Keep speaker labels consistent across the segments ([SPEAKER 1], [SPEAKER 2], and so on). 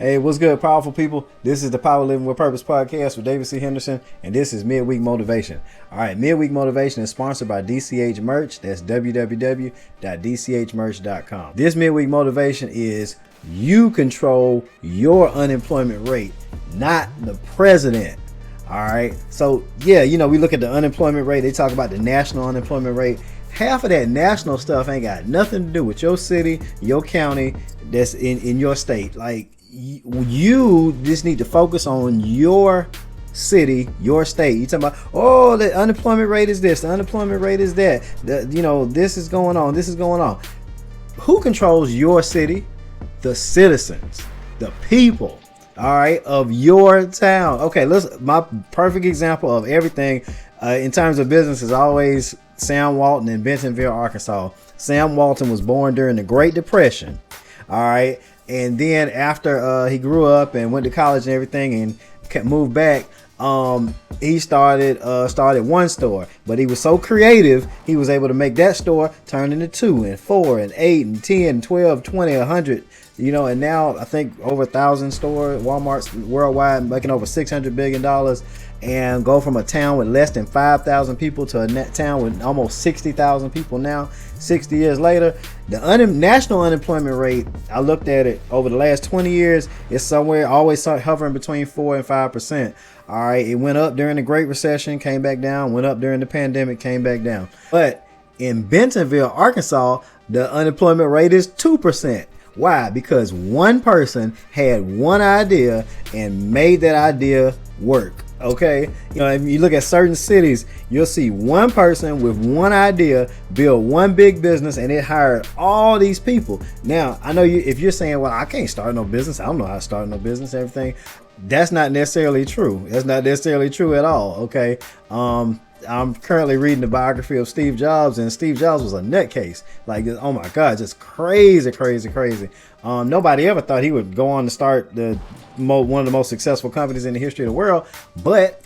[SPEAKER 1] Hey, what's good, powerful people? This is the Power Living with Purpose podcast with David C. Henderson, and this is Midweek Motivation. All right, Midweek Motivation is sponsored by DCH Merch. That's www.dchmerch.com. This Midweek Motivation is you control your unemployment rate, not the president. All right, so yeah, we look at the unemployment rate. They talk about the national unemployment rate. Half of that national stuff ain't got nothing to do with your city, your county, that's in your state. Like, you just need to focus on your city, your state. You talking about, oh, the unemployment rate is this, the unemployment rate is that, this is going on, this is going on. Who controls your city? The citizens, the people, all right, of your town. Okay, my perfect example of everything in terms of business is always Sam Walton in Bentonville, Arkansas. Sam Walton was born during the Great Depression, all right. And then after he grew up and went to college and everything and moved back, he started one store. But he was so creative, he was able to make that store turn into 2 and 4 and 8 and 10, 12, 20, 100. And now I think over 1,000 stores, Walmart's worldwide, making over $600 billion, and go from a town with less than 5,000 people to a town with almost 60,000 people now. 60 years later, the national unemployment rate, I looked at it over the last 20 years, it's somewhere always hovering between 4 and 5%. All right, it went up during the Great Recession, came back down, went up during the pandemic, came back down. But in Bentonville, Arkansas, the unemployment rate is 2%. Why? Because one person had one idea and made that idea work. Okay, if you look at certain cities, you'll see one person with one idea build one big business, and it hired all these people. Now, I know if you're saying, well, I can't start no business, I don't know how to start no business, everything. That's not necessarily true. That's not necessarily true at all. Okay. I'm currently reading the biography of Steve Jobs, and Steve Jobs was a nutcase. Like, oh my God, just crazy. Nobody ever thought he would go on to start one of the most successful companies in the history of the world, but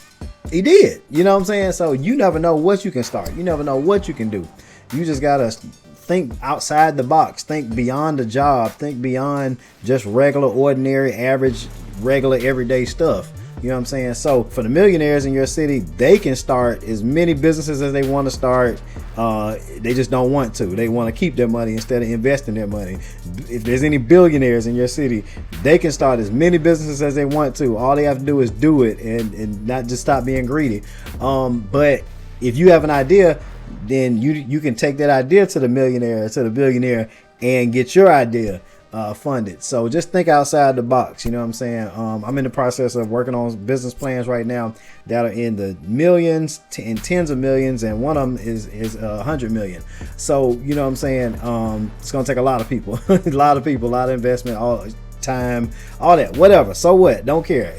[SPEAKER 1] he did. You know what I'm saying? So you never know what you can start. You never know what you can do. You just gotta think outside the box. Think beyond the job. Think beyond just regular, ordinary, average, regular, everyday stuff. You know what I'm saying? So for the millionaires in your city, they can start as many businesses as they want to start. They just don't want to. They want to keep their money instead of investing their money. If there's any billionaires in your city, they can start as many businesses as they want to. All they have to do is do it and not just stop being greedy. But if you have an idea, then you can take that idea to the millionaire, to the billionaire, and get your idea funded. So just think outside the box. You know what I'm saying? I'm in the process of working on business plans right now that are in the millions and tens of millions, and one of them is 100 million. So you know what I'm saying? It's gonna take a lot of people, a lot of investment, all time, all that, whatever. So what? Don't care.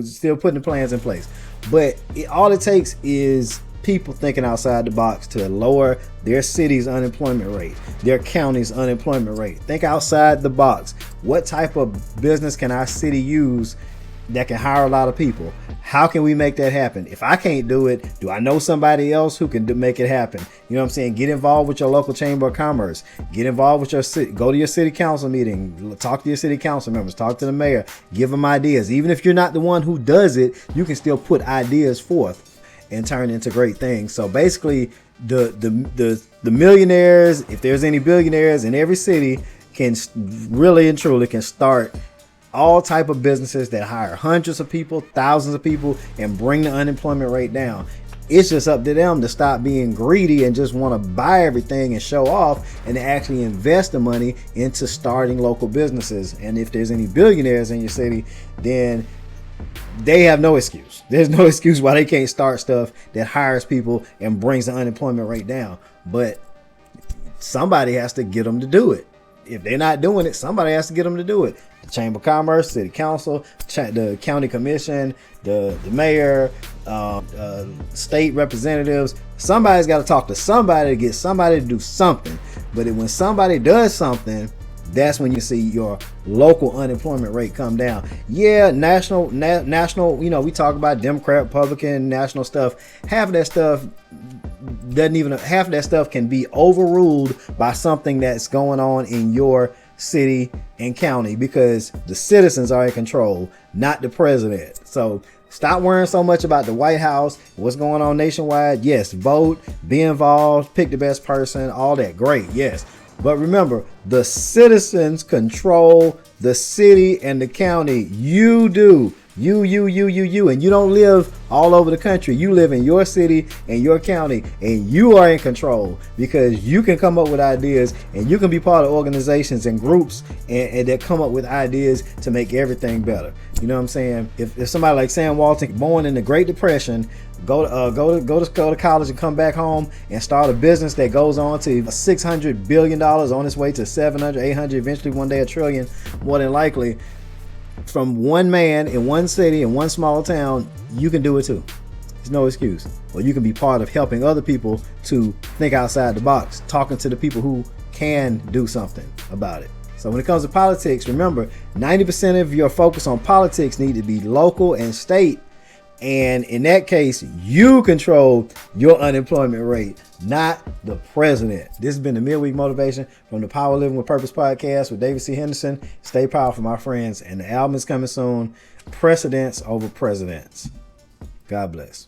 [SPEAKER 1] Still putting the plans in place. But all it takes is people thinking outside the box to lower their city's unemployment rate, their county's unemployment rate. Think outside the box. What type of business can our city use that can hire a lot of people? How can we make that happen? If I can't do it, do I know somebody else who can make it happen? You know what I'm saying? Get involved with your local chamber of commerce. Get involved with your city. Go to your city council meeting. Talk to your city council members. Talk to the mayor. Give them ideas. Even if you're not the one who does it, you can still put ideas forth and turn into great things. So basically, the millionaires, if there's any billionaires in every city, can really and truly can start all type of businesses that hire hundreds of people, thousands of people, and bring the unemployment rate down. It's just up to them to stop being greedy and just want to buy everything and show off, and to actually invest the money into starting local businesses. And if there's any billionaires in your city, then they have no excuse. There's no excuse why they can't start stuff that hires people and brings the unemployment rate down. But somebody has to get them to do it. If they're not doing it, somebody has to get them to do it. The Chamber of Commerce, City Council, the County Commission, the mayor, state representatives. Somebody's got to talk to somebody to get somebody to do something. But when somebody does something, that's when you see your local unemployment rate come down. Yeah, national, we talk about Democrat, Republican, national stuff. Half of that stuff can be overruled by something that's going on in your city, and county, because the citizens are in control, not the president. So stop worrying so much about the White House, what's going on nationwide. Yes, vote, be involved, pick the best person, all that. Great, yes. But remember, the citizens control the city and the county. You do. You. And you don't live all over the country. You live in your city and your county, and you are in control, because you can come up with ideas, and you can be part of organizations and groups and that come up with ideas to make everything better. You know what I'm saying? If somebody like Sam Walton, born in the Great Depression, go to college and come back home and start a business that goes on to $600 billion, on its way to 700, 800, eventually one day $1 trillion, more than likely. From one man in one city in one small town, you can do it too. There's no excuse. Or you can be part of helping other people to think outside the box, talking to the people who can do something about it. So when it comes to politics, remember, 90% of your focus on politics need to be local and state. And in that case, you control your unemployment rate, not the president. This has been the Midweek Motivation from the Power Living with Purpose podcast with David C. Henderson. Stay powerful, my friends. And the album is coming soon. Precedence over presidents. God bless.